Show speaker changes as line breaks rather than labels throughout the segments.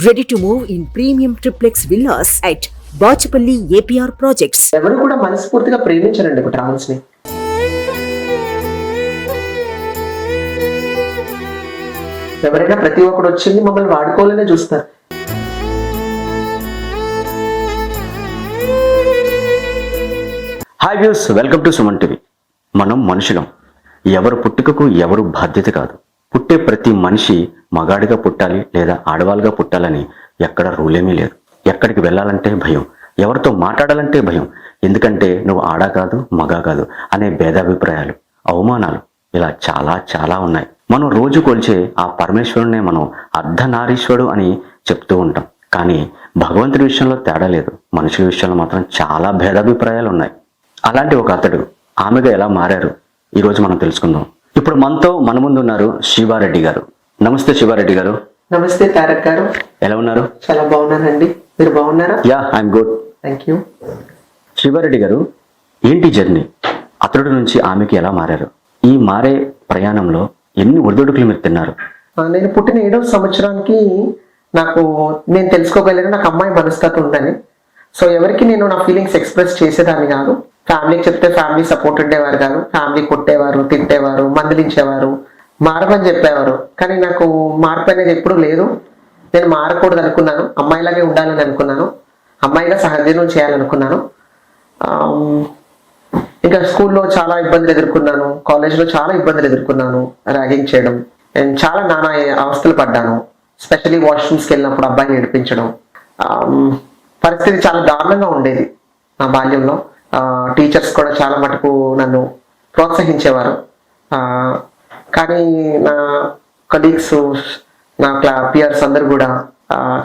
Ready to move in premium triplex villas at Bachapalli APR projects.
ఎవరు కూడా మనస్ఫూర్తిగా ప్రేమించరండి travels ని. ఎవరైనా ప్రతి ఒక్కడు వచ్చింది మమ్మల్ని వాడుకోవాలనే చూస్తారు.
Hi views, welcome to Suman TV. మనం మనుషులం. ఎవరు పుట్టుకకు ఎవరు బాధ్యత కాదు. పుట్టే ప్రతి మనిషి మగాడిగా పుట్టాలి లేదా ఆడవాళ్ళుగా పుట్టాలని ఎక్కడ రూలేమీ లేదు. ఎక్కడికి వెళ్ళాలంటే భయం, ఎవరితో మాట్లాడాలంటే భయం. ఎందుకంటే నువ్వు ఆడా కాదు మగా కాదు అనే భేదాభిప్రాయాలు, అవమానాలు ఇలా చాలా చాలా ఉన్నాయి. మనం రోజు కొలిచే ఆ పరమేశ్వరునే మనం అర్ధనారీశ్వరుడు అని చెప్తూ ఉంటాం. కానీ భగవంతుడి విషయంలో తేడా లేదు. మనుషుల విషయంలో మాత్రం చాలా భేదాభిప్రాయాలు ఉన్నాయి. అలాంటి ఒక అతడు ఆమెగా ఎలా మారారు ఈరోజు మనం తెలుసుకుందాం. ఇప్పుడు మనతో మన ముందు ఉన్నారు శివారెడ్డి గారు. నమస్తే శివారెడ్డి గారు.
నమస్తే తారక్ గారు,
ఎలా ఉన్నారు?
చాలా బాగున్నానండి, మీరు బాగున్నారా?
Yeah, I'm good,
thank you.
Sivareddy గారు, ఏంటి జర్నీ? అతడు నుంచి ఆమెకి ఎలా మారారు? ఈ మారే ప్రయాణంలో ఎన్ని ఒడిదొడుకులు మీరు తిన్నారు?
నేను పుట్టిన 7వ సంవత్సరానికి నేను తెలుసుకోగలిగిన నాకు అమ్మాయి మనస్తత్వం ఉందని. సో ఎవరికి నేను నా ఫీలింగ్స్ ఎక్స్ప్రెస్ చేసేదాన్ని కాదు. ఫ్యామిలీకి చెప్తే ఫ్యామిలీ సపోర్ట్ ఉండేవారు కాదు. ఫ్యామిలీ కొట్టేవారు, తిట్టేవారు, మందలించేవారు, మారమని చెప్పేవారు. కానీ నాకు మార్పు అనేది ఎప్పుడూ లేదు. నేను మారకూడదు అనుకున్నాను, అమ్మాయిలాగే ఉండాలని అనుకున్నాను, అమ్మాయిగా సహజీవనం చేయాలనుకున్నాను. ఇంకా స్కూల్లో చాలా ఇబ్బందులు ఎదుర్కొన్నాను, కాలేజ్లో చాలా ఇబ్బందులు ఎదుర్కొన్నాను. ర్యాగింగ్ చేయడం, నేను చాలా నానా అవస్థలు పడ్డాను. స్పెషల్లీ వాష్రూమ్స్కి వెళ్ళినప్పుడు అబ్బాయిని ఏడిపించడం, పరిస్థితి చాలా దారుణంగా ఉండేది నా బాల్యంలో. టీచర్స్ కూడా చాలా మటుకు నన్ను ప్రోత్సహించేవారు. కానీ నా కలీగ్స్, నా పియర్స్ అందరు కూడా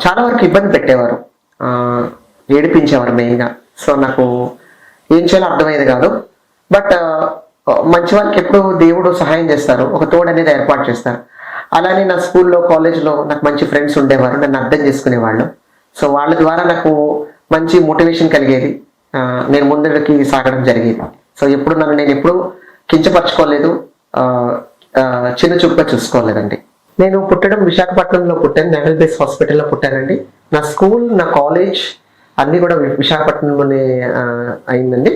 చాలా వరకు ఇబ్బంది పెట్టేవారు, ఏడిపించేవారు మెయిన్గా. సో నాకు ఏం చేయాలో అర్థమయ్యేది కాదు. బట్ మంచి వాళ్ళకి ఎప్పుడు దేవుడు సహాయం చేస్తారు, ఒక తోడు అనేది ఏర్పాటు చేస్తారు. అలానే నా స్కూల్లో, కాలేజ్లో నాకు మంచి ఫ్రెండ్స్ ఉండేవారు, నన్ను అర్థం చేసుకునేవాళ్ళు. సో వాళ్ళ ద్వారా నాకు మంచి మోటివేషన్ కలిగేది, నేను ముందరికి సాగడం జరిగేది. సో ఎప్పుడు నేను ఎప్పుడు కించపరచుకోలేదు, చిన్న చూపుగా చూసుకోలేదండి. నేను పుట్టడం విశాఖపట్నంలో పుట్టాను, నేవల్ బేస్ హాస్పిటల్లో పుట్టానండి. నా స్కూల్, నా కాలేజ్ అన్నీ కూడా విశాఖపట్నంలోనే అయిందండి.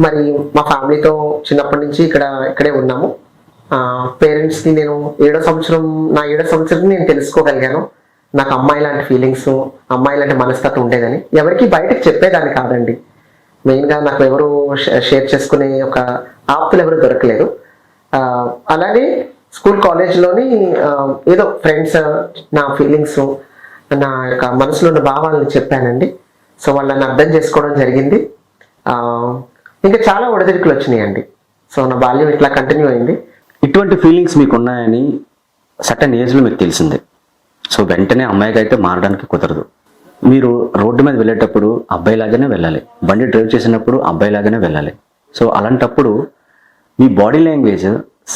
మరి మా ఫ్యామిలీతో చిన్నప్పటి నుంచి ఇక్కడే ఉన్నాము. పేరెంట్స్కి నేను 7వ సంవత్సరం నేను తెలుసుకోగలిగాను నాకు అమ్మాయి లాంటి ఫీలింగ్స్, అమ్మాయి లాంటి మనస్తత్వం ఉండేదని. ఎవరికి బయటకు చెప్పేదాన్ని కాదండి. మెయిన్గా నాకు ఎవరు షేర్ చేసుకునే ఒక ఆప్తులు ఎవరు దొరకలేదు. అలాగే స్కూల్, కాలేజ్లోని ఏదో ఫ్రెండ్స్ నా ఫీలింగ్స్, నా యొక్క మనసులో ఉన్న భావాలను చెప్పానండి. సో వాళ్ళని అర్థం చేసుకోవడం జరిగింది. ఇంకా చాలా ఒడిదుడుకులు వచ్చినాయండి. సో నా బాల్యం ఇట్లా కంటిన్యూ అయింది.
ఇటువంటి ఫీలింగ్స్ మీకు ఉన్నాయని సర్టన్ ఏజ్లో మీకు తెలిసిందే. సో వెంటనే అమ్మాయిగా అయితే మారడానికి కుదరదు. మీరు రోడ్డు మీద వెళ్ళేటప్పుడు అబ్బాయిలాగానే వెళ్ళాలి, బండి డ్రైవ్ చేసినప్పుడు అబ్బాయిలాగానే వెళ్ళాలి. సో అలాంటప్పుడు మీ బాడీ లాంగ్వేజ్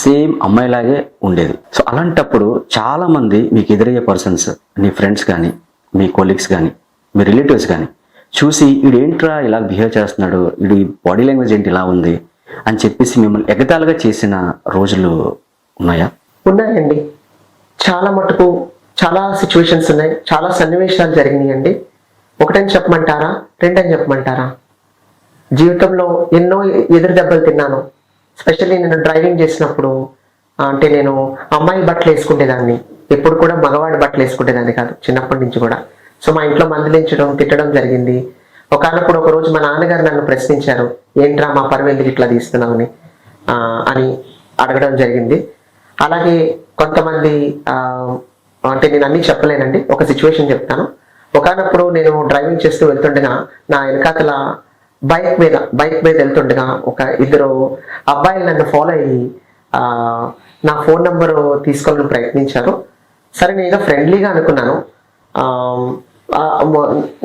సేమ్ అమ్మాయిలాగే ఉండేది. సో అలాంటప్పుడు చాలామంది మీకు ఎదురయ్యే పర్సన్స్, మీ ఫ్రెండ్స్ కానీ, మీ కొలీగ్స్ కానీ, మీ రిలేటివ్స్ కానీ చూసి వీడేంట్రా ఇలా బిహేవ్ చేస్తున్నాడు, వీడి బాడీ లాంగ్వేజ్ ఏంటి ఇలా ఉంది అని చెప్పేసి మిమ్మల్ని ఎగతాళిగా చేసిన రోజులు ఉన్నాయా?
ఉన్నాయండి, చాలా మటుకు చాలా సిచ్యువేషన్స్ ఉన్నాయి, చాలా సన్నివేశాలు జరిగినాయండి. ఒకటని చెప్పమంటారా, రెండని చెప్పమంటారా? జీవితంలో ఎన్నో ఎదురు దెబ్బలు తిన్నాను. స్పెషల్లీ నేను డ్రైవింగ్ చేసినప్పుడు, అంటే నేను అమ్మాయి బట్టలు వేసుకునేదాన్ని, ఎప్పుడు కూడా మగవాడి బట్టలు వేసుకునేదాన్ని కాదు చిన్నప్పటి నుంచి కూడా. సో మా ఇంట్లో మందలించడం, తిట్టడం జరిగింది. ఒక రోజు మా నాన్నగారు నన్ను ప్రశ్నించారు, ఏంట్రా మా పరువు ఎందుకు ఇట్లా తీస్తున్నామని అని అడగడం జరిగింది. అలాగే కొంతమంది, అంటే నేను అన్నీ చెప్పలేనండి, ఒక సిచ్యువేషన్ చెప్తాను. ఒకనప్పుడు నేను డ్రైవింగ్ చేస్తూ వెళ్తుండగా నా వెనకాతల బైక్ మీద వెళ్తుండగా ఒక ఇద్దరు అబ్బాయిలు నన్ను ఫాలో అయ్యి నా ఫోన్ నెంబరు తీసుకోవాలని ప్రయత్నించారు. సరే నేను ఏదో ఫ్రెండ్లీగా అనుకున్నాను.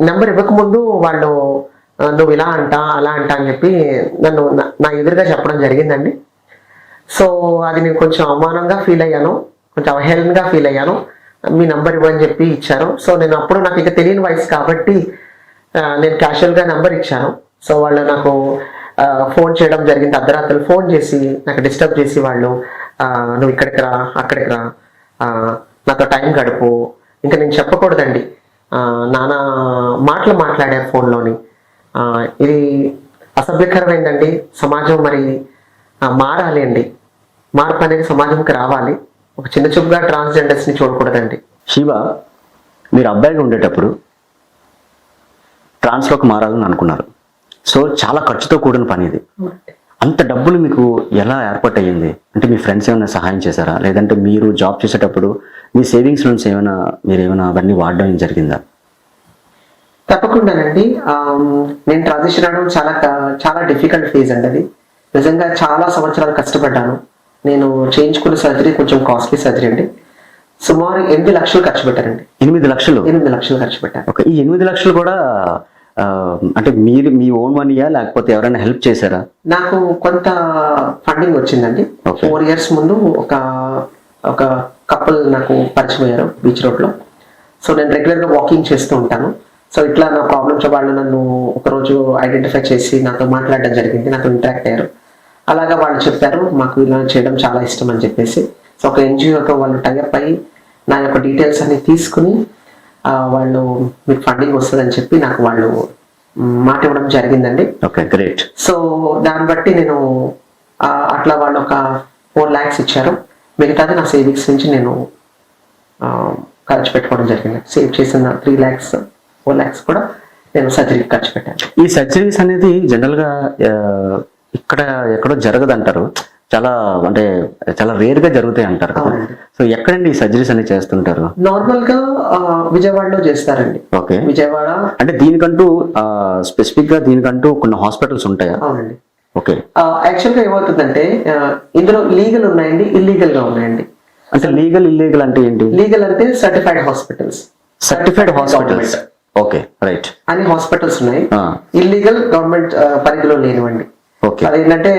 నెంబర్ ఇవ్వకముందు వాళ్ళు నువ్వు ఇలా అంటా అలా అంటా అని చెప్పి నన్ను నా ఎదురుగా చెప్పడం జరిగిందండి. సో అది నేను కొంచెం అవమానంగా ఫీల్ అయ్యాను, కొంచెం అవహేళనగా ఫీల్ అయ్యాను. మీ నెంబర్ ఇవ్వని చెప్పి ఇచ్చారు. సో నేను అప్పుడు నాకు ఇక తెలియని వయసు కాబట్టి నేను క్యాషువల్గా నెంబర్ ఇచ్చాను. సో వాళ్ళు నాకు ఫోన్ చేయడం జరిగింది. అర్ధరాత్రులు ఫోన్ చేసి నాకు డిస్టర్బ్ చేసి వాళ్ళు నువ్వు ఇక్కడికి రా, అక్కడికి రా, నాతో టైం గడుపు, ఇంకా నేను చెప్పకూడదండి. నానా మాటలు మాట్లాడారు ఫోన్లోని. ఇది అసభ్యకరమైందండి. సమాజం మరి మారాలి అండి. మార్పు అనేది సమాజంకి రావాలి. ఒక చిన్న చూపుగా ట్రాన్స్జెండర్స్ని చూడకూడదండి.
శివ, మీరు అబ్బాయిగా ఉండేటప్పుడు ట్రాన్స్లోకి మారాలని అనుకున్నారు. సో చాలా ఖర్చుతో కూడిన పని ఇది. అంత డబ్బులు మీకు ఎలా ఏర్పాటు అయ్యింది? అంటే మీ ఫ్రెండ్స్ ఏమైనా సహాయం చేశారా, లేదంటే మీరు జాబ్ చేసేటప్పుడు మీ సేవింగ్స్ నుంచి ఏమైనా అవన్నీ వాడడం జరిగిందా?
తప్పకుండానండి. నేను ట్రాన్సిషన్ అవడం చాలా డిఫికల్ట్ ఫేజ్ అండి. అది నిజంగా చాలా సంవత్సరాలు కష్టపడ్డాను. నేను చేయించుకున్న సర్జరీ కొంచెం కాస్ట్లీ సర్జరీ అండి. సుమారు 8 లక్షలు ఖర్చు పెట్టారండి.
8 లక్షలు?
8 లక్షలు ఖర్చు పెట్టాను.
ఓకే. ఈ 8 లక్షలు కూడా అంటే మీరు మీ ఓన్ మనీయా, లేకపోతే ఎవరైనా హెల్ప్ చేశారా?
నాకు కొంత ఫండింగ్ వచ్చిందండి. 4 years ముందు ఒక కపుల్ నాకు పరిచయం అయ్యారు బీచ్ రోడ్లో. సో నేను రెగ్యులర్గా వాకింగ్ చేస్తూ ఉంటాను. సో ఇట్లా నా ప్రాబ్లమ్స్ వాళ్ళు నన్ను ఒకరోజు ఐడెంటిఫై చేసి నాతో మాట్లాడడం జరిగింది, నాతో ఇంటరాక్ట్ అయ్యారు. అలాగా వాళ్ళు చెప్పారు, మాకు ఇలా చేయడం చాలా ఇష్టం అని చెప్పేసి. సో ఒక ఎన్జిఓతో వాళ్ళు టైఅప్ అయ్యి నా యొక్క డీటెయిల్స్ అన్ని తీసుకుని వాళ్ళు మీకు ఫండింగ్ వస్తుందని చెప్పి నాకు వాళ్ళు మాట ఇవ్వడం జరిగిందండి.
Okay, great.
సో దాన్ని బట్టి నేను అట్లా వాళ్ళు ఒక 4 lakhs ఇచ్చారు. మిగతాది నా సేవింగ్స్ నుంచి నేను ఖర్చు పెట్టుకోవడం జరిగింది. సేవ్ చేసిన 3 lakhs 4 lakhs కూడా నేను సర్జరీకి ఖర్చు పెట్టాను.
ఈ సర్జరీస్ అనేది జనరల్గా ఇక్కడ ఎక్కడో జరగదు అంటారు, చాలా రేర్ గా జరుగుతాయి అంటారు. సో ఎక్కడండి ఈ సర్జరీస్ అనేది చేస్తుంటారు?
నార్మల్ గా విజయవాడలో చేస్తారండి.
ఓకే,
విజయవాడ.
అంటే దీనికంటూ స్పెసిఫిక్ గా దీనికంటూ కొన్ని హాస్పిటల్స్ ఉంటాయా?
అవునండి.
ఓకే.
యాక్చువల్ గా ఏమవుతుందంటే ఇందులో లీగల్ ఉన్నాయండి, ఇల్లీగల్ గా ఉన్నాయండి.
అంటే లీగల్ ఇల్లీగల్ అంటే ఏంటి?
లీగల్ అంటే సర్టిఫైడ్ హాస్పిటల్స్.
Okay, right.
అన్ని హాస్పిటల్స్ ఉన్నాయి. ఇల్లీగల్ గవర్నమెంట్ పరిధిలో లేనివండి. అదేంటంటే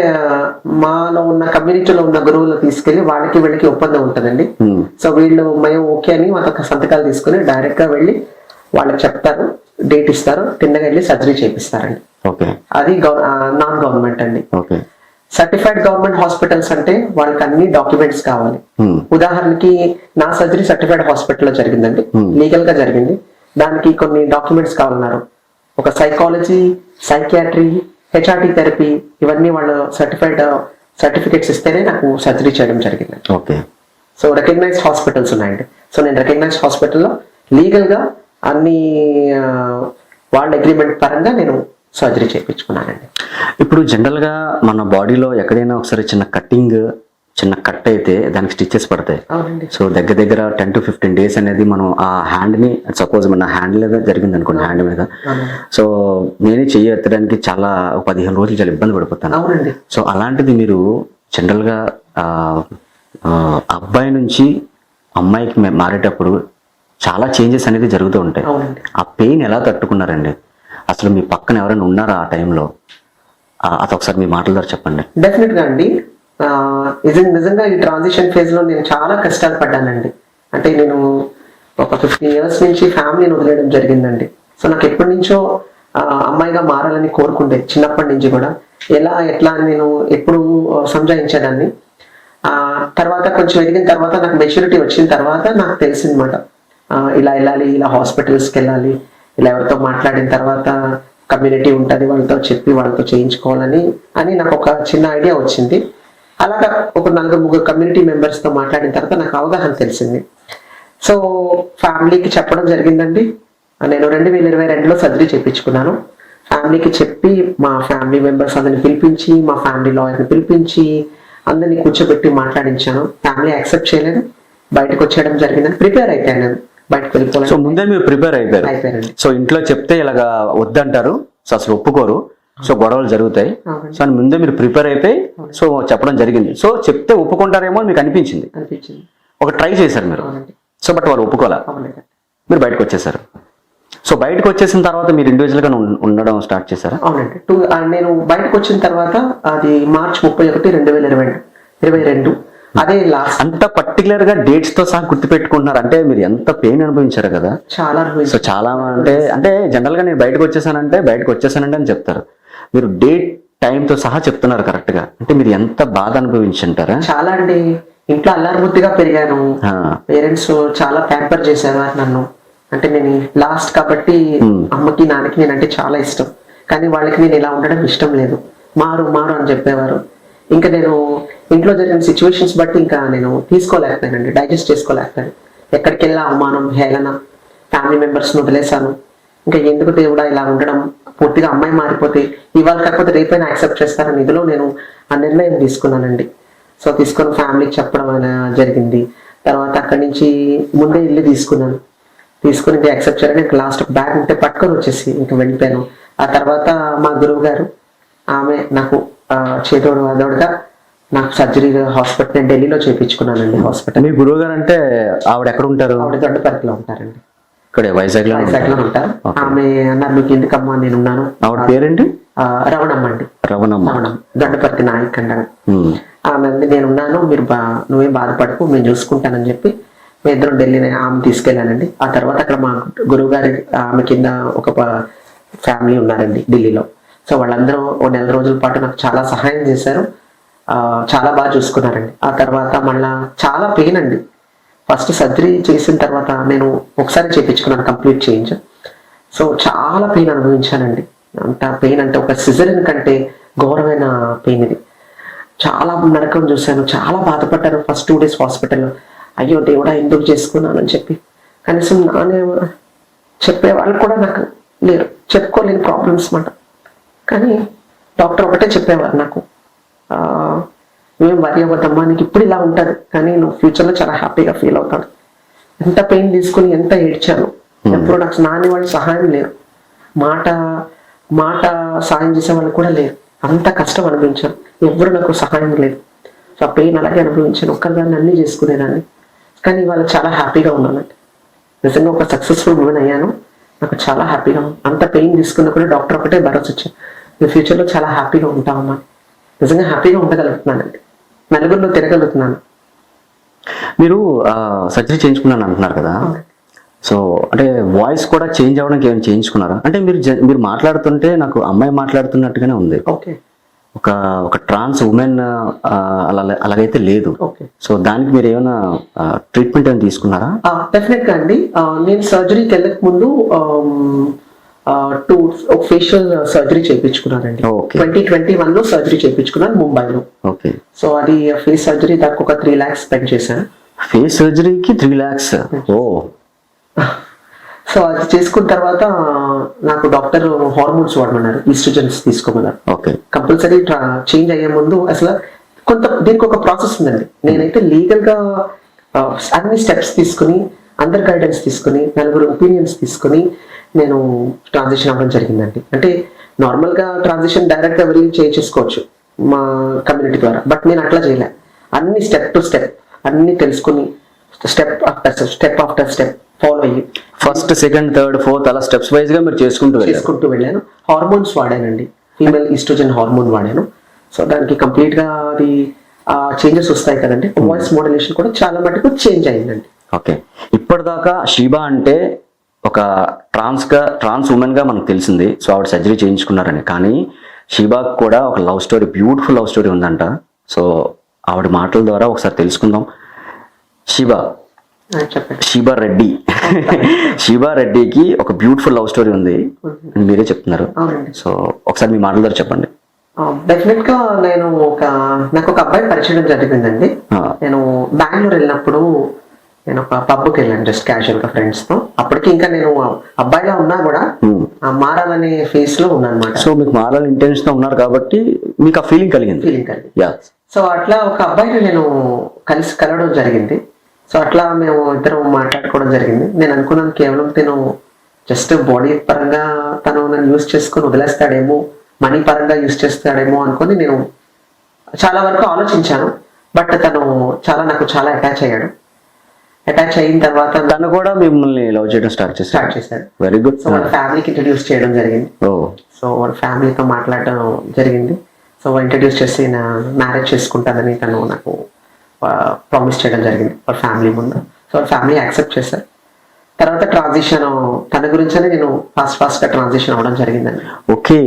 మాలో ఉన్న కమ్యూనిటీలో ఉన్న గురువులు తీసుకెళ్లి వీళ్ళకి ఒప్పందం ఉంటుందండి. సో వీళ్ళు మేము ఓకే అని వాళ్ళ సంతకాలు తీసుకుని డైరెక్ట్ గా వెళ్ళి వాళ్ళకి చెప్తారు, డేట్ ఇస్తారు, తిన్నగా వెళ్ళి సర్జరీ చేపిస్తారండి. అది నాన్ గవర్నమెంట్ అండి. సర్టిఫైడ్ గవర్నమెంట్ హాస్పిటల్స్ అంటే వాళ్ళకి అన్ని డాక్యుమెంట్స్ కావాలి. ఉదాహరణకి నా సర్జరీ సర్టిఫైడ్ హాస్పిటల్లో జరిగిందండి, లీగల్ గా జరిగింది. దానికి కొన్ని డాక్యుమెంట్స్ కావాలన్నారు. ఒక సైకాలజీ, సైకియాట్రీ, హెచ్ఆర్టీ థెరపీ, ఇవన్నీ వాళ్ళు సర్టిఫికేట్స్ ఇస్తేనే నాకు సర్జరీ చేయడం జరిగింది.
ఓకే.
సో రికగ్నైజ్డ్ హాస్పిటల్స్ ఉన్నాయండి. సో నేను రికగ్నైజ్డ్ హాస్పిటల్లో లీగల్ గా అన్ని వాళ్ళ అగ్రిమెంట్ పరంగా నేను సర్జరీ చేయించుకున్నానండి.
ఇప్పుడు జనరల్ గా మన బాడీలో ఎక్కడైనా ఒకసారి చిన్న కట్ అయితే దానికి స్టిచెస్ పడతాయి. సో దగ్గర 10 to 15 days అనేది మనం ఆ హ్యాండ్ ని, సపోజ్ మన హ్యాండ్ మీద జరిగింది అనుకోండి, హ్యాండ్ మీద, సో నేనే చెయ్యి ఎత్తడానికి చాలా 15 రోజులు చాలా ఇబ్బంది పడిపోతాను. సో అలాంటిది మీరు జనరల్ గా అబ్బాయి నుంచి అమ్మాయికి మారేటప్పుడు చాలా చేంజెస్ అనేది జరుగుతూ ఉంటాయి. ఆ పెయిన్ ఎలా తట్టుకున్నారండి? అసలు మీ పక్కన ఎవరైనా ఉన్నారా ఆ టైంలో? అదొకసారి మీ మాటల ద్వారా చెప్పండి.
డెఫినెట్ గా అండి. నిజంగా ఈ ట్రాన్సిషన్ ఫేజ్ లో నేను చాలా కష్టాలు పడ్డానండి. అంటే నేను ఒక 15 years నుంచి ఫ్యామిలీని వదిలేయడం జరిగిందండి. సో నాకు ఎప్పటి నుంచో అమ్మాయిగా మారాలని కోరుకుంటే, చిన్నప్పటి నుంచి కూడా ఎట్లా అని నేను ఎప్పుడు సంజాయించేదాన్ని. తర్వాత కొంచెం ఎదిగిన తర్వాత నాకు మెచ్యూరిటీ వచ్చిన తర్వాత నాకు తెలిసిందన్నమాట, ఇలా వెళ్ళాలి, ఇలా హాస్పిటల్స్కి వెళ్ళాలి, ఇలా ఎవరితో మాట్లాడిన తర్వాత కమ్యూనిటీ ఉంటుంది, వాళ్ళతో చెప్పి వాళ్ళతో చేయించుకోవాలని నాకు ఒక చిన్న ఐడియా వచ్చింది. అలాగా ఒక 4-3 కమ్యూనిటీ మెంబర్స్తో మాట్లాడిన తర్వాత నాకు అవగాహన తెలిసింది. సో ఫ్యామిలీకి చెప్పడం జరిగిందండి. నేను 2022లో సర్జరీ చేయించుకున్నాను. ఫ్యామిలీకి చెప్పి మా ఫ్యామిలీ మెంబర్స్ అందరిని పిలిపించి, మా ఫ్యామిలీ లాయర్ని పిలిపించి అందరినీ కూర్చోబెట్టి మాట్లాడించాను. ఫ్యామిలీ యాక్సెప్ట్ చేయలేదు, బయటకు వచ్చేయడం జరిగిందని. ప్రిపేర్ అయిపోయాను నేను, బయటకు వెళ్ళిపోయాను.
సో ముందే మీరు ప్రిపేర్ అయిపోయారు. సో ఇంట్లో చెప్తే ఇలాగా వద్దంటారు, సో అసలు ఒప్పుకోరు, సో గొడవలు జరుగుతాయి. సో ముందే మీరు ప్రిపేర్ అయిపోయి సో చెప్పడం జరిగింది. సో చెప్తే ఒప్పుకుంటారేమో మీకు అనిపించింది, ఒక ట్రై చేశారు మీరు. సో బట్ వాళ్ళు ఒప్పుకోలే, మీరు బయటకు వచ్చేసారు. సో బయటకు వచ్చేసిన తర్వాత మీరు ఇండివిజువల్ గా ఉండడం స్టార్ట్ చేశారా?
అవునండి. నేను బయటకు వచ్చిన తర్వాత అది March 31, 2022 అదే లాస్ట్.
అంత పర్టికులర్ గా డేట్స్ తో సహా గుర్తు పెట్టుకుంటున్నారు అంటే మీరు ఎంత పెయిన్ అనుభవించారు కదా. సో చాలా అంటే జనరల్ గా నేను బయటకు వచ్చేసానంటే అని చెప్తారు, మీరు డేట్ టైం తో సహా చెప్తున్నారు కరెక్ట్ గా. అంటే మీరు ఎంత బాధ అనుభవించుంటారా?
చాలా అండి. ఇంట్లో అల్లారబుద్ధిగా పెరిగాను.
ఆ,
పేరెంట్స్ చాలా ప్యాంపర్ చేసేవారు నన్ను. అంటే నేను లాస్ట్ కాబట్టి అమ్మకి నాన్నకి నేనంటే చాలా ఇష్టం, కానీ వాళ్ళకి నేను ఇలా ఉండడం ఇష్టం లేదు. మారు మారు అని చెప్పేవారు. ఇంకా నేను ఇంట్లో జరిగిన సిచ్యువేషన్స్ బట్టి ఇంకా నేను తీసుకోలేకపోయానండి, డైజెస్ట్ చేసుకోలేకపోయాను. ఎక్కడికి వెళ్ళా అవమానం, హేళన, ఫ్యామిలీ మెంబర్స్ని వదిలేశాను. ఇంకా ఎందుకు దేవుడా ఇలా ఉండడం, పూర్తిగా అమ్మాయి మారిపోతే ఇవాళ కాకపోతే రేపైనా యాక్సెప్ట్ చేస్తారని ఇదిలో నేను ఆ నిర్ణయం తీసుకున్నానండి. సో తీసుకొని ఫ్యామిలీకి చెప్పడం అలా జరిగింది. తర్వాత అక్కడి నుంచి ముందే ఇల్లు తీసుకున్నాను. తీసుకుని ఇంకా యాక్సెప్ట్ చేయాలని ఇంకా లాస్ట్ బ్యాగ్ ఉంటే పట్టుకొని వచ్చేసి ఇంకా వెళ్ళిపోయాను. ఆ తర్వాత మా గురువు గారు ఆమె నాకు చేదోడు అదోడుగా నాకు సర్జరీ హాస్పిటల్ నేను ఢిల్లీలో చేయించుకున్నానండి. హాస్పిటల్.
మీ గురువు గారు అంటే ఆవిడ ఎక్కడ ఉంటారు?
ఆవిడ దొడ్డపర్తిలో ఉంటారండి.
ఇక్కడే వైజాగ్ లో
ఉంటారు. ఆమె అన్నారు మీకు ఎందుకమ్మా నేను ఉన్నాను.
ఆవిడ పేరేంటి?
రవణమ్మ అండి.
రవణమ్మ.
దొడ్డపర్తి నాయక్ అండ. ఆమె అంది నేనున్నాను, మీరు నువ్వేం బాధపడకు, నేను చూసుకుంటానని చెప్పి మీ ఇద్దరం ఢిల్లీ ఆమె తీసుకెళ్ళానండి. ఆ తర్వాత అక్కడ మా గురువు గారి ఆమె కింద ఒక ఫ్యామిలీ ఉన్నారండి ఢిల్లీలో. సో వాళ్ళందరూ ఓ 4 రోజుల పాటు నాకు చాలా సహాయం చేశారు, చాలా బాగా చూసుకున్నారండి. ఆ తర్వాత మళ్ళా చాలా పెయిన్ అండి. ఫస్ట్ సర్జరీ చేసిన తర్వాత నేను ఒకసారి చేయించుకున్నాను, కంప్లీట్ చేయించాను. సో చాలా పెయిన్ అనుభవించానండి. అంత పెయిన్ అంటే ఒక సిజరిన్ కంటే ఘోరమైన పెయిన్ ఇది. చాలా నరకం చూశాను, చాలా బాధపడ్డాను ఫస్ట్ 2 days హాస్పిటల్లో. అయ్యో దేవుడా ఎందుకు చేసుకున్నానని చెప్పి. కనీసం నానే చెప్పే వాళ్ళు కూడా నాకు లేరు, చెప్పుకోలేని ప్రాబ్లమ్స్ మాట. కానీ డాక్టర్ ఒకటే చెప్పేవారు నాకు, నువ్వేం వరి అవ్వద్దమ్మా, నీకు ఇప్పుడు ఇలా ఉంటుంది కానీ నువ్వు ఫ్యూచర్లో చాలా హ్యాపీగా ఫీల్ అవుతాడు. ఎంత పెయిన్ తీసుకుని ఎంత ఏడ్చాను. ఎప్పుడు నాకు నాని వాళ్ళు సహాయం లేరు, మాట సహాయం చేసే వాళ్ళు కూడా లేరు. అంత కష్టం అనిపించాను, ఎవరు నాకు సహాయం లేదు. సో ఆ పెయిన్ అలాగే అనుభవించాను, ఒక్కరిదాన్ని అన్నీ చేసుకునేదాన్ని. కానీ వాళ్ళు చాలా హ్యాపీగా ఉన్నానండి. నిజంగా ఒక సక్సెస్ఫుల్ ఉమెన్ అయ్యాను, నాకు చాలా హ్యాపీగా ఉంది. అంత పెయిన్ తీసుకున్నా కూడా డాక్టర్ ఒకటే భరోసా వచ్చాను, నేను ఫ్యూచర్లో చాలా హ్యాపీగా ఉంటామమ్మా. నిజంగా హ్యాపీగా ఉండగలుగుతున్నానండి, నలుగురిలో తిరగలుగుతున్నాను.
మీరు సర్జరీ చేయించుకున్నాను అంటున్నారు కదా, సో అంటే వాయిస్ కూడా చేంజ్ అవ్వడానికి ఏమైనా చేయించుకున్నారా? అంటే మీరు మాట్లాడుతుంటే నాకు అమ్మాయి మాట్లాడుతున్నట్టుగానే ఉంది.
ఓకే.
ఒక ట్రాన్స్ ఉమెన్ అలాగైతే లేదు. సో దానికి మీరు ఏమైనా ట్రీట్మెంట్ ఏమైనా తీసుకున్నారా?
డెఫినెట్ గా అండి. నేను సర్జరీకి వెళ్ళక ముందు ఫేషియల్ సర్జరీ చేయించుకున్నానండి. 2021 లో సర్జరీ చేయించుకున్నాను ముంబైలో.
ఓకే.
సో అది ఫేస్ సర్జరీ దానికి ఒక 3 lakhs స్పెండ్ చేశాను.
ఫేస్ సర్జరీకి 3 lakhs? ఓ.
సో అది చేసుకున్న తర్వాత నాకు డాక్టర్ హార్మోన్స్ వాడమన్నారు, ఈస్ట్రోజన్స్ తీసుకోమన్నారు.
ఓకే.
కంపల్సరీ చేంజ్ అయ్యే ముందు అసలు దీనికి ఒక ప్రాసెస్ ఉందండి. నేనైతే లీగల్ గా అన్ని స్టెప్స్ తీసుకుని, అందరి గైడెన్స్ తీసుకుని, 4 ఒపీనియన్స్ తీసుకుని నేను ట్రాన్సిషన్ అవ్వడం జరిగిందండి. అంటే నార్మల్ గా ట్రాన్సిషన్ డైరెక్ట్ గా వెళ్ళి చేయించేసుకోవచ్చు మా కమ్యూనిటీ ద్వారా, బట్ నేను అట్లా చేయలే. అన్ని స్టెప్ టు స్టెప్ అన్ని తెలుసుకుని స్టెప్ ఆఫ్టర్ స్టెప్ ఫాలో అయ్యి
ఫస్ట్, సెకండ్, థర్డ్, ఫోర్త్ అలా స్టెప్స్ వైజ్ గా మీరు చేసుకుంటూ
వెళ్ళాను. హార్మోన్స్ వాడానండి, ఫీమేల్ ఈస్ట్రోజన్ హార్మోన్ వాడాను. సో దానికి కంప్లీట్ గా అది చేంజెస్ వస్తాయి కదండి. వాయిస్ మోడ్యులేషన్ కూడా చాలా మటుకు చేంజ్ అయిందండి.
ఓకే. ఇప్పటిదాకా షీబా అంటే ఒక ట్రాన్స్ ఉమెన్ గా మనకు తెలిసింది, సో ఆవిడ సర్జరీ చేయించుకున్నారని. కానీ షీబాకు కూడా ఒక love story, beautiful love story ఉందంట. సో ఆవిడ మాటల ద్వారా ఒకసారి తెలుసుకుందాం. షీబా రెడ్డి షీబా రెడ్డికి ఒక బ్యూటిఫుల్ లవ్ స్టోరీ ఉంది, మీరే చెప్తున్నారు. సో ఒకసారి మీ మాటల ద్వారా చెప్పండి.
డెఫినెట్ గా నాకు ఒక అబ్బాయి పరిచయం జరిగిందండి. నేను బెంగళూరు వెళ్ళినప్పుడు నేను ఒక పబ్కి వెళ్ళాను జస్ట్ క్యాజువల్ గా ఫ్రెండ్స్ తో. అప్పటికి ఇంకా నేను అబ్బాయిలా ఉన్నా కూడా మారాలనే ఫేస్ లో ఉన్నా అనమాట.
సో మీకు మారాలని ఇంటెన్షన్ ఉన్నారు కాబట్టి మీకు ఆ ఫీలింగ్ కలిగింది.
సో అట్లా ఒక అబ్బాయిని నేను కలవడం జరిగింది. సో అట్లా మేము ఇద్దరం మాట్లాడుకోవడం జరిగింది. నేను అనుకున్నాను కేవలం తను జస్ట్ బాడీ పరంగా తను నన్ను యూజ్ చేసుకొని వదిలేస్తాడేమో, మనీ పరంగా యూజ్ చేస్తాడేమో అనుకొని నేను చాలా వరకు ఆలోచించాను. బట్ తను నాకు చాలా అటాచ్ అయ్యాడు. అటాచ్ అయిన తర్వాత
తను కూడా మిమ్మల్ని లవ్ చేయడం స్టార్ట్ చేశాడు. Very good.
సో వాళ్ళ ఫ్యామిలీకి ఇంట్రడ్యూస్ చేయడం జరిగింది. సో వాళ్ళ ఫ్యామిలీతో మాట్లాడడం జరిగింది. సో ఇంట్రడ్యూస్ చేసి నా మ్యారేజ్ చేసుకుంటానని తను నాకు ప్రామిస్ చేయడం జరిగింది వాళ్ళ ఫ్యామిలీ ముందు. సో వాళ్ళ ఫ్యామిలీ యాక్సెప్ట్ చేశారు. తర్వాత ట్రాన్సిషన్ తన గురించనే నేను ఫాస్ట్ గా ట్రాన్సిషన్ అవ్వడం జరిగిందండి.
ఓకే.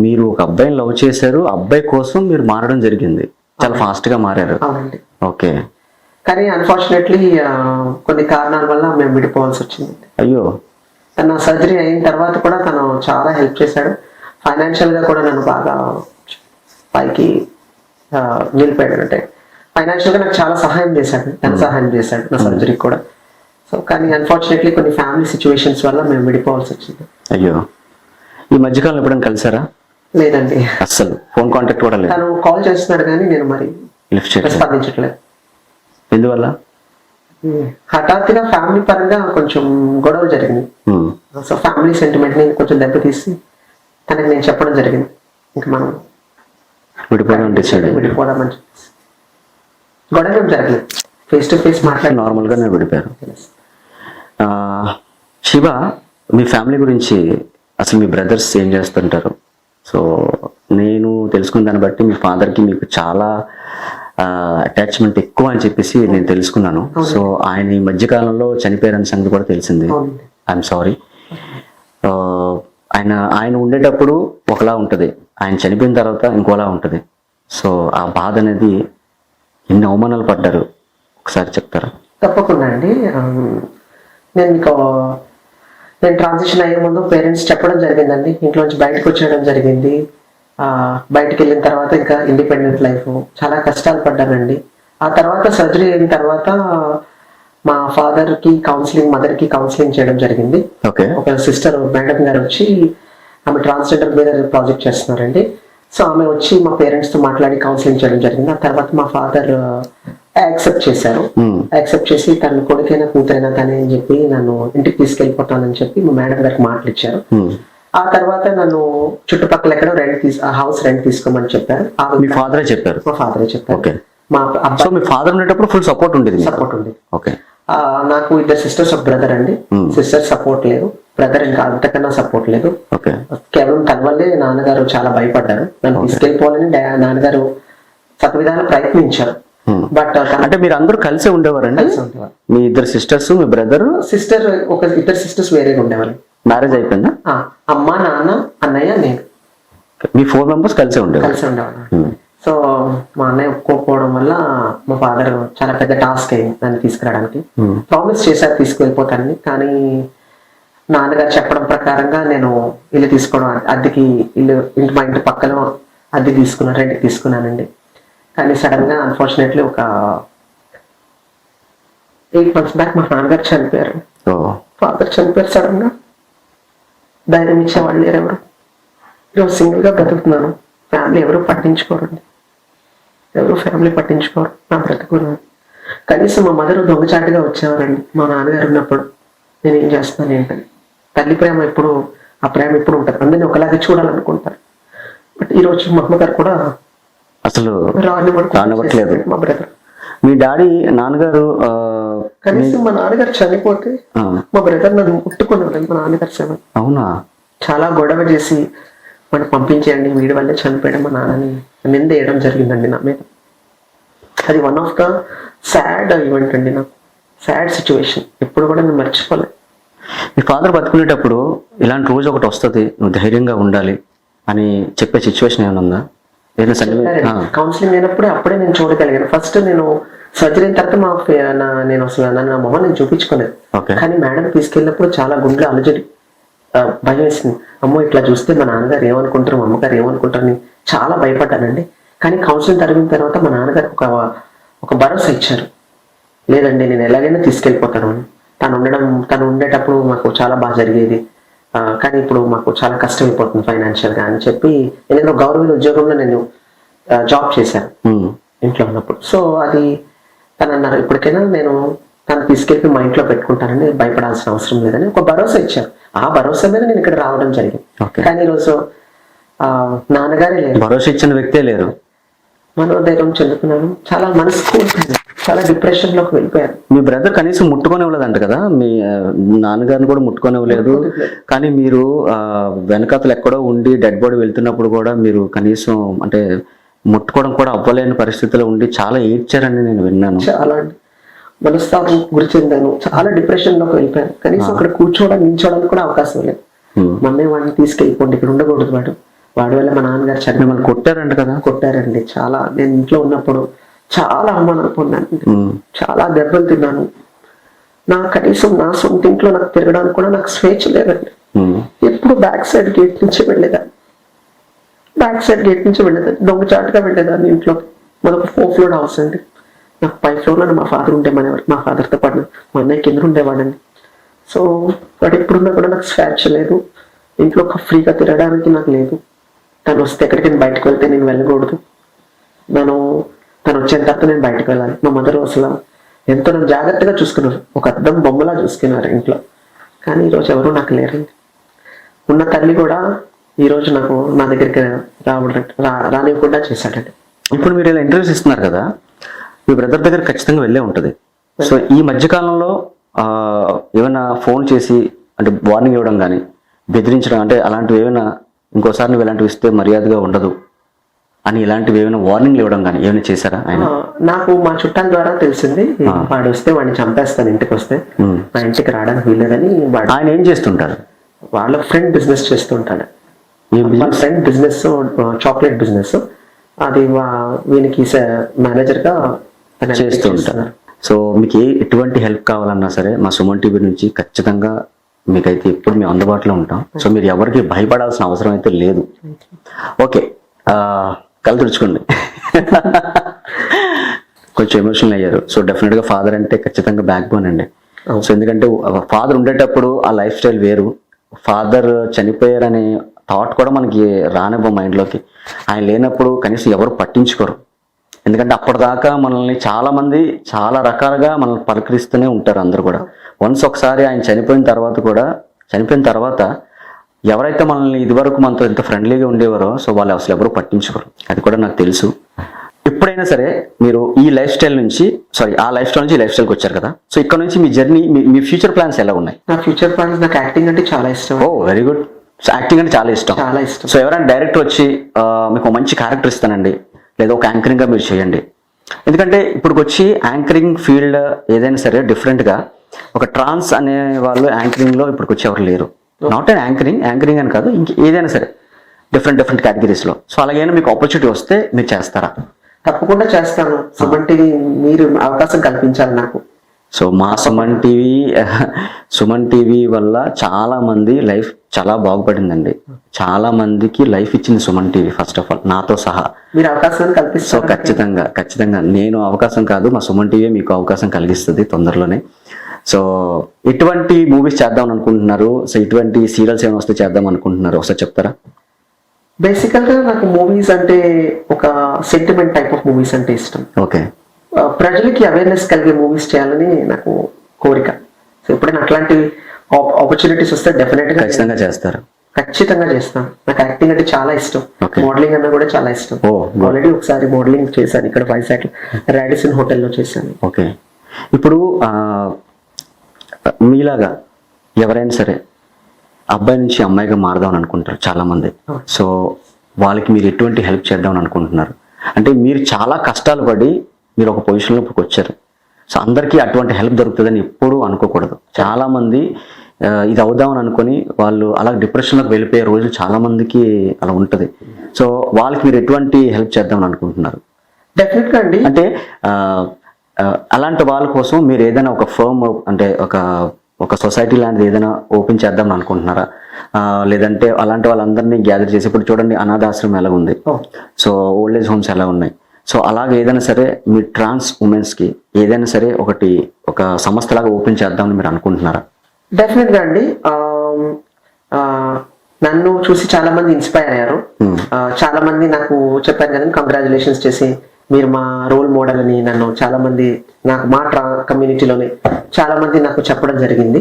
మీరు ఒక అబ్బాయిని లవ్ చేశారు, అబ్బాయి కోసం మీరు మారడం జరిగింది, చాలా ఫాస్ట్ గా మారారు.
అవునండి.
ఓకే.
కానీ అన్ఫార్చునేట్లీ కొన్ని కారణాల వల్ల మేము విడిపోవాల్సి వచ్చింది.
అయ్యో.
తన సర్జరీ అయిన తర్వాత కూడా తను చాలా హెల్ప్ చేశాడు. ఫైనాన్షియల్గా కూడా నన్ను బాగా పైకి నిలిపాడు. అంటే ఫైనాన్షియల్గా నాకు చాలా సహాయం చేశాడు, ధన సహాయం చేశాడు నా సర్జరీకి కూడా. సో కానీ అన్ఫార్చునేట్లీ కొన్ని ఫ్యామిలీ సిచ్యువేషన్స్ వల్ల మేము విడిపోవాల్సి వచ్చింది.
అయ్యో. ఈ మధ్యకాలంలో ఎప్పుడైనా కలిసారా?
లేదండి,
అస్సలు ఫోన్ కాంటాక్ట్ కూడా లేదు.
తను కాల్ చేస్తున్నాడు కానీ నేను మరి
లిఫ్ట్ చేయలేదు.
స్పందించట్లేదు.
ఎందువల్ల?
హఠాత్తుగా ఫ్యామిలీ పరంగా కొంచెం గొడవలు జరిగింది. సో ఫ్యామిలీ సెంటిమెంట్ ని కొంచెం దెబ్బతీసి తనకి నేను చెప్పడం జరిగింది, ఇంకా మనం
విడిపోవడం డిసైడ్.
విడిపోవడం అని చెప్పేసి గొడవ ఏం జరగలేదు, ఫేస్ టు ఫేస్ మాట్లాడి
నార్మల్గా నేను విడిపోయారు. శివ, మీ ఫ్యామిలీ గురించి అసలు మీ బ్రదర్స్ ఏం చేస్తుంటారు? సో నేను తెలుసుకున్న దాన్ని బట్టి మీ ఫాదర్కి మీకు చాలా అటాచ్మెంట్ ఎక్కువ అని చెప్పేసి నేను తెలుసుకున్నాను. సో ఆయన ఈ మధ్యకాలంలో చనిపోయారని సంగతి కూడా తెలిసింది. I'm sorry. ఆయన ఉండేటప్పుడు ఒకలా ఉంటుంది, ఆయన చనిపోయిన తర్వాత ఇంకోలా ఉంటుంది. సో ఆ బాధ అనేది, ఎన్ని అవమానాలు పడ్డారు ఒకసారి చెప్తారా?
తప్పకుండా అండి. నేను ట్రాన్సిషన్ అయ్యే ముందు పేరెంట్స్ చెప్పడం జరిగిందండి, ఇంట్లోంచి బయటకు వచ్చేయడం జరిగింది. బయటకు వెళ్ళిన తర్వాత ఇంకా ఇండిపెండెంట్ లైఫ్, చాలా కష్టాలు పడ్డానండి. ఆ తర్వాత సర్జరీ అయిన తర్వాత మా ఫాదర్ కి కౌన్సిలింగ్, మదర్ కి కౌన్సిలింగ్ చేయడం జరిగింది. ఒక సిస్టర్ మేడం గారు వచ్చి, ఆమె ట్రాన్స్జెండర్ మీద ప్రాజెక్ట్ చేస్తున్నారండి. సో ఆమె వచ్చి మా పేరెంట్స్ తో మాట్లాడి కౌన్సిలింగ్ చేయడం జరిగింది. ఆ తర్వాత మా ఫాదర్ యాక్సెప్ట్ చేశారు. యాక్సెప్ట్ చేసి తన కొడుకైనా కూతురైనా తనే అని చెప్పి నన్ను ఇంటికి తీసుకెళ్ళిపోతానని చెప్పి మా మేడం గారికి మాటలు ఇచ్చారు. ఆ తర్వాత నన్ను చుట్టుపక్కల ఎక్కడో హౌస్ రెంట్ తీసుకోమని చెప్పారు.
మీ ఫాదరే చెప్పారు?
మా ఫాదరే చెప్పారు.
మా అబ్బాయి, మీ ఫాదర్ ఉండేటప్పుడు ఫుల్ సపోర్ట్ ఉండేది?
సపోర్ట్ ఉంది.
ఓకే.
నాకు 2 sisters, ఒక బ్రదర్ అండి. సిస్టర్ సపోర్ట్ లేదు, బ్రదర్ ఇంకా అంతకన్నా సపోర్ట్ లేదు. కేవలం తన వల్లే నాన్నగారు చాలా భయపడ్డారు. నన్ను తీసుకెళ్ళిపోవాలని నాన్నగారు సత విధాలు ప్రయత్నించారు. బట్
అంటే మీరు అందరూ కలిసే ఉండేవారండి? మీ 2 sisters, మీ బ్రదర్?
సిస్టర్, ఒక 2 sisters వేరేగా ఉండేవాళ్ళు.
మ్యారేజ్ అయిపోయిందా?
అమ్మ, నాన్న, అన్నయ్య, నేను,
మీ 4 members కలిసే ఉండేవాళ్ళు.
సో మా అన్నయ్య ఒప్పుకోకపోవడం వల్ల మా ఫాదర్ చాలా పెద్ద టాస్క్ అయింది నన్ను తీసుకురావడానికి. ప్రామిస్ చేశారు తీసుకువెళ్ళిపోతానని, కానీ నాన్నగారు చెప్పడం ప్రకారంగా నేను ఇల్లు తీసుకోవడం, అద్దెకి ఇల్లు, మా ఇంటి పక్కన అద్దె తీసుకున్నాను, రెంట్కి తీసుకున్నానండి. కానీ సడన్ గా అన్ఫార్చునేట్లీ ఒక 8 months బ్యాక్ మా నాన్నగారు చనిపోయారు. ఫాదర్ చనిపోయారు సడన్ గా. ధైర్యం ఇచ్చేవాళ్ళు లేరు ఎవరు. ఈరోజు సింగిల్ గా బ్రతుకుతున్నాను. ఫ్యామిలీ ఎవరు పట్టించుకోరండి, ఎవరు ఫ్యామిలీ పట్టించుకోరు నా బ్రతుకున్నాను. కనీసం మా మదర్ దొంగచాటుగా వచ్చేవారండి మా నాన్నగారు ఉన్నప్పుడు. నేను ఏం చేస్తున్నాను ఏంటని. తల్లి ప్రేమ ఎప్పుడు, ఆ ప్రేమ ఎప్పుడు ఉంటుంది, అందరినీ ఒకలాగే చూడాలనుకుంటారు. బట్ ఈరోజు మా అమ్మగారు కూడా
అసలు
రానివ్వట్లేదు. మా బ్రదర్,
మీ డాడీ, నాన్నగారు,
కనీసం మా నాన్నగారు చనిపోతే మా బ్రదర్ నన్ను ముట్టుకున్నాడు. మా నాన్నగారు సేవ.
అవునా?
చాలా గొడవ చేసి మనం పంపించేయండి, వీడి వల్లే చనిపోయడం మా నాన్నని నింద వేయడం జరిగిందండి నా మీద. అది one of the sad event అండి, నాకు సాడ్ సిచ్యువేషన్. ఎప్పుడు కూడా నేను మర్చిపోలేదు.
మీ ఫాదర్ బతుకునేటప్పుడు ఇలాంటి రోజు ఒకటి వస్తుంది, నువ్వు ధైర్యంగా ఉండాలి అని చెప్పే సిచ్యువేషన్ ఏమైనా ఉందా?
కౌన్సిలింగ్ అయినప్పుడే అప్పుడే నేను చూడగలిగాను. ఫస్ట్ నేను సర్జరీ అయిన తర్వాత నేను అసలు నా మొహం నేను చూపించుకోలేదు. కానీ మేడం తీసుకెళ్ళినప్పుడు చాలా గుండెలు అలజడి, భయం వేసింది. అమ్మో ఇట్లా చూస్తే మా నాన్నగారు ఏమనుకుంటారు, మా అమ్మగారు ఏమనుకుంటారు అని చాలా భయపడ్డానండి. కానీ కౌన్సిలింగ్ జరిగిన తర్వాత మా నాన్నగారు ఒక భరోసా ఇచ్చారు. లేదండి నేను ఎలాగైనా తీసుకెళ్ళిపోతాను అని. తను ఉండేటప్పుడు మాకు చాలా బాగా జరిగేది, కానీ ఇప్పుడు మాకు చాలా కష్టం అయిపోతుంది ఫైనాన్షియల్గా అని చెప్పి, నేను గవర్నమెంట్ ఉద్యోగంలో నేను జాబ్ చేశాను ఇంట్లో ఉన్నప్పుడు. సో అది తను అన్నారు, ఇప్పటికైనా నేను తను తీసుకెళ్ళి మా ఇంట్లో పెట్టుకుంటానని, భయపడాల్సిన అవసరం లేదని ఒక భరోసా ఇచ్చారు. ఆ భరోసా మీద నేను ఇక్కడ రావడం జరిగింది. కానీ ఈరోజు నాన్నగారే లేరు,
భరోసా ఇచ్చిన వ్యక్తే లేరు.
మనోధైర్యం చెందుతున్నాను, చాలా మనసు, చాలా డిప్రెషన్ లోకి వెళ్ళిపోయారు.
మీ బ్రదర్ కనీసం ముట్టుకోనివ్వలేదంట కదా, మీ నాన్నగారిని కూడా ముట్టుకోనివ్వలేదు. కానీ మీరు వెనకాతలు ఎక్కడో ఉండి డెడ్ బాడీ వెళ్తున్నప్పుడు కూడా మీరు కనీసం అంటే ముట్టుకోవడం కూడా అవ్వలేని పరిస్థితిలో ఉండి చాలా ఏడ్చారని నేను విన్నాను.
చాలా మనస్తాపం గురి చెందాను, చాలా డిప్రెషన్ లోకి వెళ్ళిపోయాను. కనీసం అక్కడ కూర్చోవడానికి, నిల్చోవడానికి కూడా అవకాశం లేదు. మమ్మీ వాడిని తీసుకెళ్ళిపోండి, ఇక్కడ ఉండకూడదు వాడి వల్ల మా నాన్నగారు
మిమ్మల్ని కొట్టారంట కదా?
కొట్టారండి చాలా. నేను ఇంట్లో ఉన్నప్పుడు చాలా అవమానాలు పొందాను,
ఉమ్,
చాలా దెబ్బలు తిన్నాను. కనీసం నా సొంత ఇంట్లో నాకు తిరగడానికి కూడా నాకు స్వేచ్ఛ లేదండి.
ఉమ్,
ఎప్పుడు బ్యాక్ సైడ్ గేట్ నుంచి వెళ్ళేదాన్ని, దొంగచాటుగా వెళ్ళేదాన్ని ఇంట్లోకి. మనకు 4 ఫ్లోర్ హౌస్ అండి, నాకు 5 ఫ్లోర్లో మా ఫాదర్ ఉండేమనేవారు, మా ఫాదర్తో పాటు మా అన్నయ్య కింద ఉండేవాడండి. సో వాడు ఎప్పుడున్నా కూడా నాకు స్వేచ్ఛ లేదు, ఇంట్లో ఫ్రీగా తిరగడానికి నాకు లేదు. తను వస్తే ఎక్కడికి బయటకు వెళ్తే నేను వెళ్ళకూడదు, తను వచ్చేంత తర్వాత నేను బయటకు వెళ్ళాలి. మా మదర్ అసలు ఎంతో నన్ను జాగ్రత్తగా చూసుకున్నారు, ఒక అద్దం బొమ్మలా చూసుకున్నారు ఇంట్లో. కానీ ఈరోజు ఎవరు నాకు లేరండి. ఉన్న తల్లి కూడా ఈరోజు నాకు నా దగ్గరికి రానివ్వకుండా చేశాడండి.
ఇప్పుడు మీరు ఇలా ఇంటర్వ్యూస్ ఇస్తున్నారు కదా, మీ బ్రదర్ దగ్గర ఖచ్చితంగా వెళ్ళే ఉంటుంది. సో ఈ మధ్యకాలంలో ఏమైనా ఫోన్ చేసి అంటే వార్నింగ్ ఇవ్వడం కానీ బెదిరించడం అంటే అలాంటివి ఏమైనా, ఇంకోసారి నువ్వు ఇలాంటివి ఇస్తే మర్యాదగా ఉండదు అని ఇలాంటివి ఏమైనా వార్నింగ్లు ఇవ్వడం కానీ ఏమైనా చేశారా ఆయన?
నాకు మా చుట్టాల ద్వారా తెలిసింది, వాడు వస్తే వాడిని చంపేస్తాను, ఇంటికి వస్తే నా ఇంటికి రావడానికి వీల్లేదని.
ఆయన ఏం చేస్తుంటారు?
వాళ్ళ ఫ్రెండ్ బిజినెస్ చేస్తుంటాడు. వాళ్ళ ఫ్రెండ్ బిజినెస్ చాక్లెట్ బిజినెస్, అది వీనికి మేనేజర్ గా
చేస్తూ ఉంటారు. సో మీకు ఎటువంటి హెల్ప్ కావాలన్నా సరే మా సుమన్ టీవీ నుంచి ఖచ్చితంగా మీకైతే ఎప్పుడు మేము అందుబాటులో ఉంటాం. సో మీరు ఎవరికి భయపడాల్సిన అవసరం అయితే లేదు. ఓకే, కళ్ళు తుడుచుకోండి. కొంచెం ఎమోషనల్ అయ్యారు. సో డెఫినెట్ గా ఫాదర్ అంటే ఖచ్చితంగా బ్యాక్ బోన్ అండి. సో ఎందుకంటే ఫాదర్ ఉండేటప్పుడు ఆ లైఫ్ స్టైల్ వేరు, ఫాదర్ చనిపోయారనే థాట్ కూడా మనకి రానివ్వం మైండ్లోకి. ఆయన లేనప్పుడు కనీసం ఎవరు పట్టించుకోరు. ఎందుకంటే అప్పటిదాకా మనల్ని చాలా మంది చాలా రకాలుగా మనల్ని పలకరిస్తూనే ఉంటారు అందరు కూడా. వన్స్ ఒకసారి ఆయన చనిపోయిన తర్వాత ఎవరైతే మనల్ని ఇదివరకు మనతో ఎంత ఫ్రెండ్లీగా ఉండేవారో సో వాళ్ళు అసలు ఎవరు పట్టించుకోరు. అది కూడా నాకు తెలుసు. ఎప్పుడైనా సరే మీరు ఈ లైఫ్ స్టైల్ నుంచి ఆ లైఫ్ స్టైల్ నుంచి ఈ లైఫ్ స్టైల్కి వచ్చారు కదా, సో ఇక్కడ నుంచి మీ జర్నీ, మీ ఫ్యూచర్ ప్లాన్స్ ఎలా ఉన్నాయి?
నా ఫ్యూచర్ ప్లాన్స్, నాకు యాక్టింగ్ అంటే చాలా ఇష్టం.
ఓ వెరీ గుడ్. సో యాక్టింగ్ అంటే చాలా ఇష్టం. సో ఎవరైనా డైరెక్టర్ వచ్చి మీకు మంచి క్యారెక్టర్ ఇస్తానండి, లేదా ఒక యాంకరింగ్ గా మీరు చేయండి. ఎందుకంటే ఇప్పుడు వచ్చి యాంకరింగ్ ఫీల్డ్ ఏదైనా సరే డిఫరెంట్గా ఒక ట్రాన్స్ అనే వాళ్ళు యాంకరింగ్ లో ఇప్పుడు వచ్చి ఎవరు లేరు. నాట్ అండ్ యాంకరింగ్ అని కాదు, ఇంక ఏదైనా సరే డిఫరెంట్ కేటగిరీస్ లో. సో అలాగైనా మీకు ఆపర్చునిటీ వస్తే మీరు చేస్తారా?
తప్పకుండా చేస్తాను. సుమన్ టీవీ మీరు అవకాశం కల్పించాలి నాకు.
సో మా సుమన్ టీవీ వల్ల చాలా మంది లైఫ్ చాలా బాగుపడిందండి. చాలా మందికి లైఫ్ ఇచ్చింది Suman TV, first of all నాతో సహా.
మీరు అవకాశం కల్పిస్తారు.
సో ఖచ్చితంగా నేను అవకాశం కాదు, మా సుమన్ టీవీ మీకు అవకాశం కలిగిస్తుంది తొందరలోనే. సో ఎటువంటి మూవీస్ చేద్దాం అనుకుంటున్నారు? సో ఇటువంటి సీరియల్స్ ఏమైనా వస్తే చేద్దాం అనుకుంటున్నారు, ఒకసారి చెప్తారా?
బేసికల్ గా నాకు మూవీస్ అంటే ఒక సెంటిమెంట్ టైప్ ఆఫ్ మూవీస్ అంటే ఇష్టం.
ఓకే.
ప్రజలకి అవేర్నెస్ కలిగే మూవీస్ చేయాలని నాకు కోరిక. సో ఎప్పుడైనా అట్లాంటి ఆపర్చునిటీస్ వస్తే డెఫినెట్ గా ఖచ్చితంగా చేస్తాను. నాకు యాక్టింగ్ అంటే చాలా ఇష్టం, మోడలింగ్ అన్నా కూడా చాలా ఇష్టం. ఆల్రెడీ ఒకసారి మోడలింగ్ చేశాను ఇక్కడ వైజాగ్ రాడిసన్ హోటల్లో చేశాను.
ఓకే. ఇప్పుడు మీలాగా ఎవరైనా సరే అబ్బాయి నుంచి అమ్మాయిగా మారదామని అనుకుంటారు చాలా మంది. సో వాళ్ళకి మీరు ఎటువంటి హెల్ప్ చేద్దామని అనుకుంటున్నారు? అంటే మీరు చాలా కష్టాలు పడి మీరు ఒక పొజిషన్లోకి వచ్చారు. సో అందరికీ అటువంటి హెల్ప్ దొరుకుతుందని ఎప్పుడూ అనుకోకూడదు. చాలా మంది ఇది అవుదామని అనుకుని వాళ్ళు అలా డిప్రెషన్లోకి వెళ్ళిపోయే రోజులు చాలా మందికి అలా ఉంటుంది. సో వాళ్ళకి మీరు ఎటువంటి హెల్ప్ చేద్దామని అనుకుంటున్నారు?
డెఫినెట్ గా అండి,
అంటే అలాంటి వాళ్ళ కోసం మీరు ఏదైనా ఒక ఫర్మ్ అంటే ఒక సొసైటీ లాంటిది ఏదైనా ఓపెన్ చేద్దామని అనుకుంటున్నారా? లేదంటే అలాంటి వాళ్ళందరినీ గ్యాదర్ చేసి, ఇప్పుడు చూడండి అనాథాశ్రమం ఎలా ఉంది, సో ఓల్డ్ ఏజ్ హోమ్స్ ఎలా ఉన్నాయి, సో అలాగే ఏదైనా సరే మీ ట్రాన్స్ ఉమెన్స్ కి ఏదైనా సరే ఒక సంస్థలాగా ఓపెన్ చేద్దామని మీరు అనుకుంటున్నారా?
డెఫినెట్ గా అండి. నన్ను చూసి చాలా మంది ఇన్స్పైర్ అయ్యారు. చాలా మంది నాకు చెప్పారు కదండి, కంగ్రాచులేషన్స్ చేసి మీరు మా రోల్ మోడల్ అని నన్ను చాలా మంది నాకు మా కమ్యూనిటీలోనే చాలా మంది నాకు చెప్పడం జరిగింది.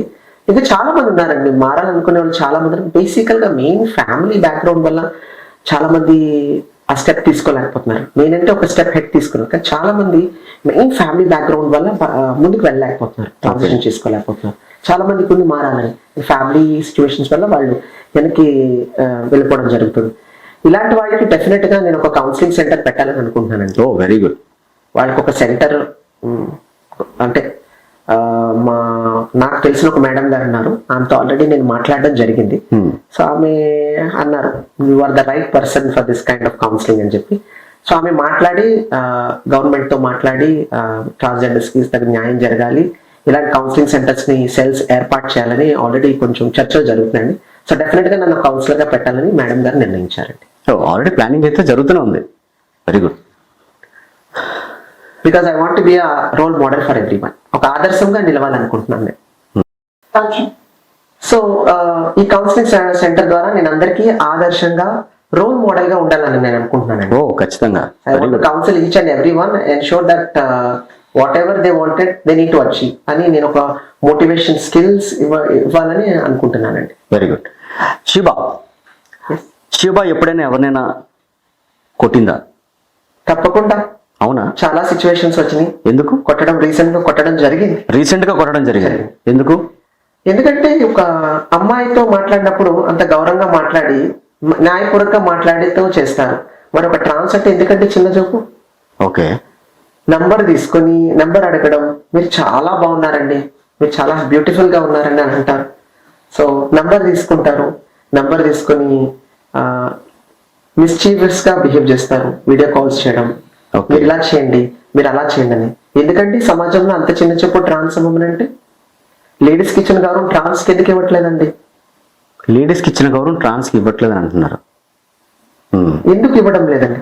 ఇంకా చాలా మంది ఉన్నారండి మారాలనుకునే వాళ్ళు చాలా మంది. బేసికల్ గా మెయిన్ ఫ్యామిలీ బ్యాక్గ్రౌండ్ వల్ల చాలా మంది ఆ స్టెప్ తీసుకోలేకపోతున్నారు. నేనంటే ఒక స్టెప్ హెడ్ తీసుకున్నాను, కానీ చాలా మంది మెయిన్ ఫ్యామిలీ బ్యాక్గ్రౌండ్ వల్ల ముందుకు వెళ్ళలేకపోతున్నారు, ట్రాన్సిషన్ చేసుకోలేకపోతున్నారు. చాలా మంది కొన్ని మారాలని ఫ్యామిలీ సిచ్యువేషన్స్ వల్ల వాళ్ళు వెనక్కి వెళ్ళిపోవడం జరుగుతుంది. ఇలాంటి వాళ్ళకి డెఫినెట్ గా నేను ఒక కౌన్సిలింగ్ సెంటర్ పెట్టాలని అనుకుంటున్నానండి.
ఓ వెరీ గుడ్.
వాళ్ళకి ఒక సెంటర్ అంటే నాకు తెలిసిన ఒక మేడం గారు ఉన్నారు, ఆమెతో ఆల్రెడీ నేను మాట్లాడడం జరిగింది. సో ఆమె అన్నారు, you are the right person for this kind of counselling అని చెప్పి. సో ఆమె మాట్లాడి గవర్నమెంట్తో మాట్లాడి ట్రాన్స్జెండర్స్కి తగిన న్యాయం జరగాలి, ఇలాంటి కౌన్సిలింగ్ సెంటర్స్ని సెల్స్ ఏర్పాటు చేయాలని ఆల్రెడీ కొంచెం చర్చలు జరుగుతున్నాయండి. సో డెఫినెట్గా నన్ను కౌన్సిలర్గా పెట్టాలని మేడం గారు నిర్ణయించారండి.
ఆల్రెడీ ప్లానింగ్ అయితే జరుగుతూనే ఉంది. Very good.
Because I want be a role model for everyone. ఒక ఆదర్శంగా నిలవాలనుకుంటున్నాను నేను. సో ఈ కౌన్సిలింగ్ సెంటర్ ద్వారా నేను అందరికీ ఆదర్శంగా రోల్ మోడల్ గా ఉండాలని నేను అనుకుంటున్నాను.
ఓ ఖచ్చితంగా.
I want to counsel each and every one and show that what ever they wanted they need to achieve అని నేను ఒక మోటివేషన్ స్కిల్స్ ఇవ్వాలని అనుకుంటున్నానండి.
Very good. శివ ఎప్పుడైనా ఎవరినైనా కొట్టిందా?
తప్పకుండా.
అవునా?
చాలా సిచ్యువేషన్స్ వచ్చినాయి.
ఎందుకు
కొట్టడం? రీసెంట్ గా కొట్టడం జరిగింది.
ఎందుకు?
ఎందుకంటే ఒక అమ్మాయితో మాట్లాడినప్పుడు అంత గౌరవంగా మాట్లాడి న్యాయపూర్వకంగా మాట్లాడితో చేస్తారు. మరి ఒక ట్రాన్స్ అంటే ఎందుకంటే చిన్న చూపు.
ఓకే.
నంబర్ తీసుకొని నంబర్ అడగడం, మీరు చాలా బాగున్నారండి, మీరు చాలా బ్యూటిఫుల్ గా ఉన్నారండి అని అంటారు. సో నంబర్ తీసుకుంటారు, నంబర్ తీసుకొని మిస్చీవియస్ గా బిహేవ్ చేస్తారు, వీడియో కాల్స్ చేయడం, మీరు ఇలా చేయండి, మీరు అలా చేయండి అని. ఎందుకంటే సమాజంలో అంత చిన్న చూపు ట్రాన్స్ ఉమెన్ అంటే. లేడీస్ కి ఇచ్చిన గౌరవం ట్రాన్స్ కి ఎందుకు ఇవ్వట్లేదండి?
లేడీస్ కి ఇచ్చిన గౌరవం ట్రాన్స్ కి ఇవ్వట్లేదు అని అంటున్నారు.
ఎందుకు ఇవ్వడం లేదండి?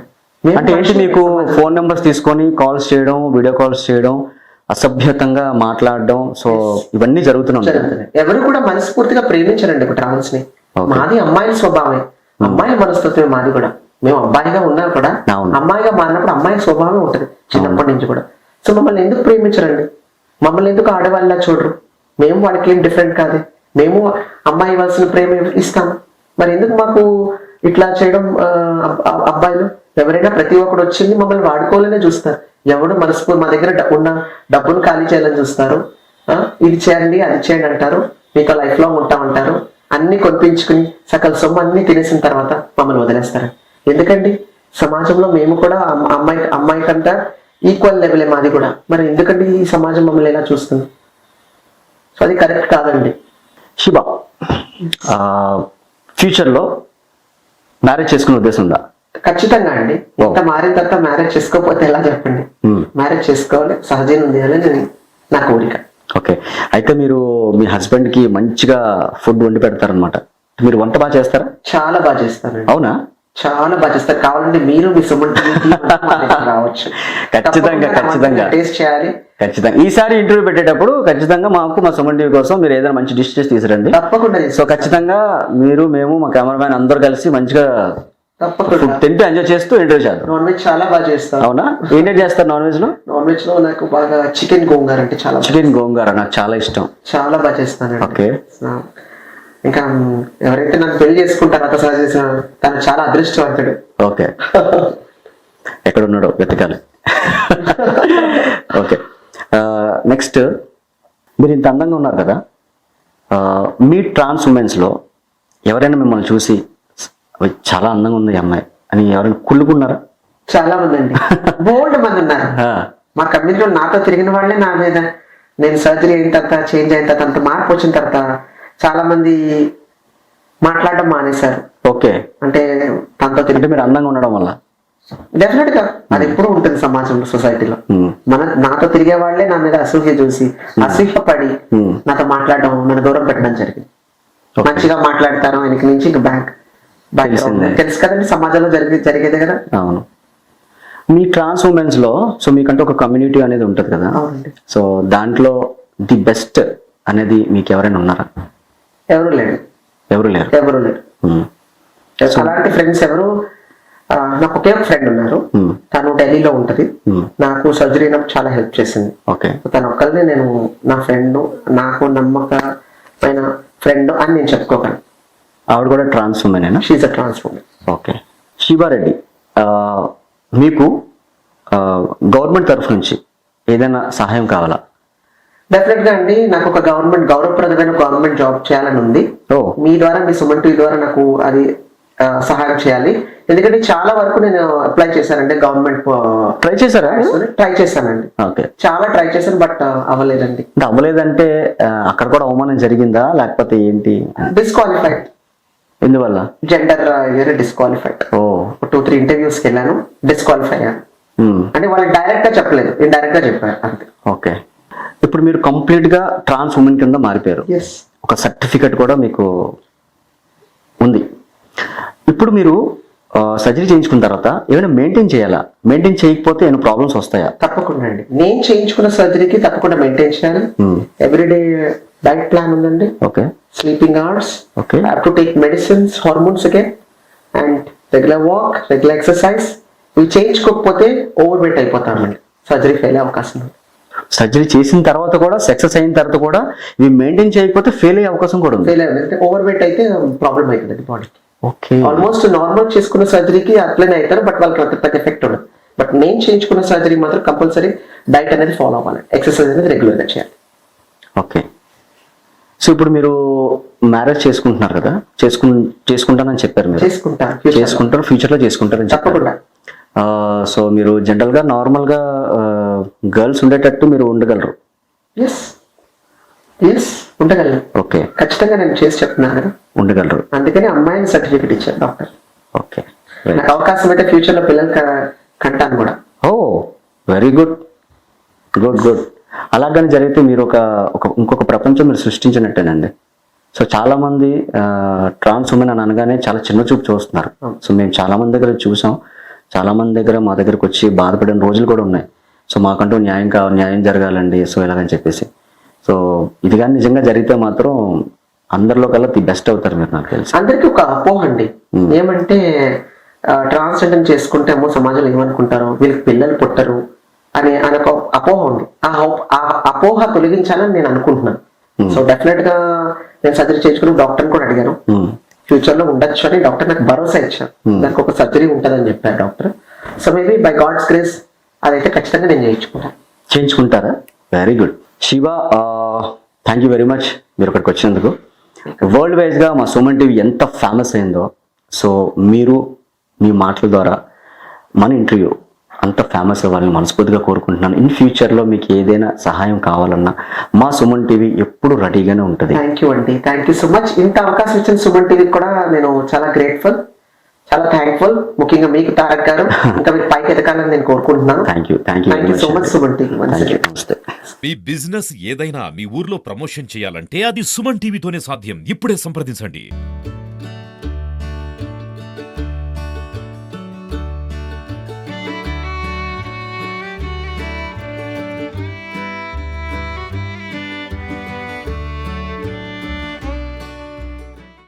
అంటే ఏంటి, మీకు ఫోన్ నెంబర్స్ తీసుకొని కాల్స్ చేయడం, వీడియో కాల్స్ చేయడం, అసభ్యతంగా మాట్లాడడం, సో ఇవన్నీ జరుగుతున్నాయి.
ఎవరు కూడా మనస్ఫూర్తిగా ప్రేమించారండి ఒక ట్రాన్స్ ని. మాది అమ్మాయిల స్వభావమే, అమ్మాయిల మనస్తత్వమే మాది కూడా. మేము అబ్బాయిగా ఉన్నా కూడా అమ్మాయిగా మారినప్పుడు అమ్మాయి స్వభావమే ఉంటుంది చిన్నప్పటి నుంచి కూడా. సో మమ్మల్ని ఎందుకు ప్రేమించరండి? మమ్మల్ని ఎందుకు ఆడవాళ్ళ చూడరు? మేము వాళ్ళకి ఏం డిఫరెంట్ కాదు, మేము అమ్మాయి ఇవ్వాల్సిన ప్రేమ ఇస్తాము. మరి ఎందుకు మాకు ఇట్లా చేయడం? అబ్బాయిలు ఎవరైనా ప్రతి ఒక్కడు వచ్చింది మమ్మల్ని వాడుకోవాలనే చూస్తారు. ఎవడు మనసు మా దగ్గర ఉన్న డబ్బును ఖాళీ చేయాలని చూస్తారు. ఇది చేయండి, అది చేయండి అంటారు, మీతో లైఫ్ లాంగ్ ఉంటామంటారు. అన్ని కొనిపించుకుని సకల సొమ్ము అన్ని తినేసిన తర్వాత మమ్మల్ని వదిలేస్తారు. ఎందుకండి? సమాజంలో మేము కూడా అమ్మాయి కంటే ఈక్వల్ లెవెలే మాది కూడా. మరి ఎందుకండి ఈ సమాజం మమ్మల్ని ఎలా చూస్తుంది? సో అది కరెక్ట్ కాదండి.
శివ, ఫ్యూచర్లో మ్యారేజ్ చేసుకునే ఉద్దేశం ఉందా?
ఖచ్చితంగా అండి. ఇంత మారిన తర్వాత మ్యారేజ్ చేసుకోకపోతే ఎలా చెప్పండి? మ్యారేజ్ చేసుకోవాలి, సహజీవనం చేయాలని నా కోరిక.
ఓకే. అయితే మీరు మీ హస్బెండ్ కి మంచిగా ఫుడ్ వండి పెడతారనమాట. మీరు వంట బాగా చేస్తారా?
చాలా బాగా చేస్తానండి.
అవునా?
చాలా బాగా చేస్తారు. కావాలంటే మీరు మీ సుమన్ రావచ్చు.
ఖచ్చితంగా
టేస్ట్ చేయాలి.
ఖచ్చితంగా ఈసారి ఇంటర్వ్యూ పెట్టేటప్పుడు ఖచ్చితంగా మాకు మా సుమన్ టీవీ కోసం మీరు ఏదైనా మంచి డిష్ చేసి తీసుకురండి.
తప్పకుండా.
సో ఖచ్చితంగా మీరు, మేము, మా కెమెరామ్యాన్ అందరూ కలిసి మంచిగా
తప్పకుండా
తింటూ ఎంజాయ్ చేస్తూ ఇంటర్వ్యూ చేద్దాం.
నాన్ వెజ్ చాలా బాగా చేస్తాను.
అవునా? ఏంటంటే చేస్తారు నాన్ వెజ్ లో?
నాన్ వెజ్ లో నాకు బాగా చికెన్ గోంగూర అంటే చాలా.
చికెన్ గోంగూర నాకు చాలా ఇష్టం.
చాలా బాగా చేస్తాను.
ఓకే.
ఇంకా ఎవరైతే నన్ను పెళ్లి చేసుకుంటారో అత చేసిన తను చాలా అదృష్టవంతుడు.
ఓకే. ఎక్కడ ఉన్నాడో వెతకాలి. ఓకే. నెక్స్ట్, మీరు ఇంత అందంగా ఉన్నారు కదా, మీ ట్రాన్స్ ఉమెన్స్ లో ఎవరైనా మిమ్మల్ని చూసి చాలా అందంగా ఉంది ఈ అమ్మాయి అని ఎవరైనా కుళ్ళుకున్నారా?
చాలా మంది అండి, బోల్డ్ మంది ఉన్నారు. మా కమ్యూనిటీలో నాతో తిరిగిన వాళ్ళే నా మీద, నేను సర్జరీ అయిన తర్వాత, చేంజ్ అయిన తర్వాత, అంత మార్పు వచ్చిన తర్వాత చాలా మంది మాట్లాడడం మానేశారు.
ఓకే.
అంటే తనతో తిరిగి
మీరు అందంగా ఉండడం వల్ల
డెఫినెట్ గా అది ఎప్పుడు ఉంటుంది సమాజంలో, సొసైటీలో. నాతో తిరిగే వాళ్ళే నా మీద అసూయ చూసి అసూయపడి నాతో మాట్లాడడం, నన్ను దూరం పెట్టడం జరిగింది. మంచిగా మాట్లాడతారు వెనక నుంచి ఇంకా బ్యాక్ తెలుసు కదండి, సమాజంలో జరిగేదే కదా.
అవును. మీ ట్రాన్స్ ఉమెన్స్ లో సో మీకంటే ఒక కమ్యూనిటీ అనేది ఉంటది కదా. సో దాంట్లో ది బెస్ట్ అనేది మీకు ఎవరైనా ఉన్నారా?
ఎవరు లేరు. అలాంటి ఫ్రెండ్స్ ఎవరు? నాకు ఒకే ఒక ఫ్రెండ్ ఉన్నారు, తను ఢిల్లీలో ఉంటది. నాకు సర్జరీ అయినప్పుడు చాలా హెల్ప్ చేసింది.
ఓకే.
తను ఒక్కరిని నేను నా ఫ్రెండ్, నాకు నమ్మకమైన ఫ్రెండ్ అని నేను చెప్పుకోగలను.
ఆవిడ కూడా ట్రాన్స్ ఉమెనేనా?
She a trans women.
Okay. Shiva Reddy, మీకు గవర్నమెంట్ తరఫు నుంచి ఏదైనా సహాయం కావాలా?
డెఫినెట్ గా అండి, నాకు ఒక గౌరవప్రదమైన గవర్నమెంట్ జాబ్ చేయాలని ఉంది. మీ ద్వారా, మీ సుమన్ టీవీ ద్వారా నాకు అది సహాయం చేయాలి. ఎందుకంటే చాలా వరకు నేను అప్లై చేశానండి గవర్నమెంట్.
ట్రై చేశారా?
ట్రై చేశానండి.
ఓకే.
చాలా ట్రై చేశాను, బట్ అవ్వలేదండి.
అవ్వలేదంటే అక్కడ కూడా అవమానం జరిగిందా లేకపోతే ఏంటి?
డిస్క్వాలిఫైడ్.
ఎందువల్ల?
Gender disqualified.
ఓ
2-3 ఇంటర్వ్యూస్కి వెళ్ళాను, డిస్క్వాలిఫై అయ్యాను.
ఉమ్,
అంటే వాళ్ళు డైరెక్ట్ గా చెప్పలేదు, ఇండైరెక్ట్ గా చెప్పారు అంతే.
ఓకే. ఇప్పుడు మీరు కంప్లీట్ గా ట్రాన్స్ ఉమెన్ కింద మారిపోయారు.
ఎస్.
ఒక సర్టిఫికెట్ కూడా మీకు ఉంది. ఇప్పుడు మీరు సర్జరీ చేయించుకున్న తర్వాత ఏమైనా మెయింటైన్ చేయాలా? మెయింటైన్ చేయకపోతే ఏమైనా ప్రాబ్లమ్స్ వస్తాయా?
తప్పకుండా అండి. నేను చేయించుకున్న సర్జరీకి తప్పకుండా మెయింటైన్ చేయాలి. ఎవ్రీడే డైట్ ప్లాన్ ఉందండి,
okay.
Sleeping hours,
Okay.
Have to take medicines, hormones again, and regular walk, regular exercise. ఇవి చేయించుకోకపోతే ఓవర్ వెయిట్ అయిపోతామండి, సర్జరీ ఫెయిల్ అయ్యే అవకాశం ఉంది.
సర్జరీ చేసిన తర్వాత కూడా, సక్సెస్ అయిన తర్వాత కూడా ఇవి మెయింటైన్ చేయకపోతే ఫెయిల్ అయ్యే అవకాశం కూడా ఉంది.
ఫెయిల్ అయ్యింది, ఓవర్ వెయిట్ అయితే ప్రాబ్లం అవుతుంది బాడీకి.
ఓకే.
ఆల్మోస్ట్ నార్మల్ చేసుకున్న సర్జరీకి అట్లనే అవుతారు, బట్ వాళ్ళకి అంత పెద్ద ఎఫెక్ట్ ఉండదు. బట్ నేను చేయించుకున్న సర్జరీ మాత్రం కంపల్సరీ డైట్ అనేది ఫాలో అవ్వాలి, ఎక్సర్సైజ్ అనేది రెగ్యులర్ గా చేయాలి.
ఓకే. సో ఇప్పుడు మీరు మ్యారేజ్ చేసుకుంటున్నారు కదా, చేసుకుంటానని చెప్పారు మీరు.
చేసుకుంటా,
చేసుకుంటారు, ఫ్యూచర్ లో చేసుకుంటారని చెప్పారు.
తప్పకుండా.
సో మీరు జనరల్ గా నార్మల్ గా గర్ల్స్ ఉండేటట్టు మీరు ఉండగలరు.
ఎస్ ఎస్ ఉండగలను.
ఓకే.
ఖచ్చితంగా నేను చేసి చెప్తున్నాను కదా,
ఉండగలరు.
అందుకని అమ్మాయిని సర్టిఫికేట్ ఇచ్చారు డాక్టర్.
ఓకే.
నాకు అవకాశం అయితే ఫ్యూచర్ లో పిల్లలు కంటాను కూడా.
ఓ వెరీ గుడ్, గుడ్ గుడ్. అలాగని జరిగితే మీరు ఇంకొక ప్రపంచం మీరు సృష్టించినట్టేనండి. సో చాలా మంది ట్రాన్స్ ఉమెన్ అని అనగానే చాలా చిన్న చూపు చూస్తున్నారు. సో మేము చాలా మంది దగ్గర చూసాం, చాలా మంది దగ్గర మా దగ్గరకు వచ్చి బాధపడిన రోజులు కూడా ఉన్నాయి. సో మాకంటూ న్యాయం జరగాలండి, సో ఇలాగని చెప్పేసి. సో ఇది కానీ నిజంగా జరిగితే మాత్రం అందరిలో కల్లా ది బెస్ట్ అవుతారు మీరు, నాకు తెలిసి.
అందరికీ ఒక అపోహ అండి, ఏమంటే ట్రాన్స్జెండర్ చేసుకుంటే అమ్మో సమాజంలో ఏమనుకుంటారో, వీళ్ళకి పిల్లలు పుట్టరు అని ఒక అపోహ ఉంది. ఆ అపోహ తొలగించాలని నేను అనుకుంటున్నాను. సో డెఫినెట్ గా నేను సర్జరీ చేయించుకుని డాక్టర్ కూడా అడిగాను, ఫ్యూచర్ లో ఉండొచ్చు అని డాక్టర్ నాకు భరోసా ఇచ్చారు. దానికి ఒక సర్జరీ ఉంటుందని చెప్పారు doctor. So maybe by God's grace అదైతే ఖచ్చితంగా నేను
చేయించుకుంటారా? Very good. Shiva, thank you very much మీరు ఇక్కడికి వచ్చినందుకు. వరల్డ్ వైజ్ గా మా సుమన్ టీవీ ఎంత ఫేమస్ అయిందో, సో మీరు మీ మాటల ద్వారా మన ఇంటర్వ్యూ అంత ఫేమస్ అవ్వాలని మనస్ఫూర్తిగా కోరుకుంటున్నాను. ఇన్ ఫ్యూచర్లో మీకు ఏదైనా సహాయం కావాలన్నా మా సుమన్ టీవీ ఎప్పుడు రెడీగానే ఉంటుంది.
థ్యాంక్ యూ అండి, థ్యాంక్ యూ సో మచ్. ఇంత అవకాశం ఇచ్చిన సుమన్ టీవీకి కూడా నేను చాలా గ్రేట్ఫుల్, చాలా థ్యాంక్ఫుల్. ముఖ్యంగా మీకు తారక్ గారు, ఇంకా మీకు పైకి ఎదగాలని నేను కోరుకుంటున్నాను.
Thank you
so much Suman TV.
నమస్తే.
మీ బిజినెస్ ఏదైనా మీ ఊర్లో ప్రమోషన్ చేయాలంటే అది సుమన్ టీవీతోనే సాధ్యం. ఇప్పుడే సంప్రదించండి.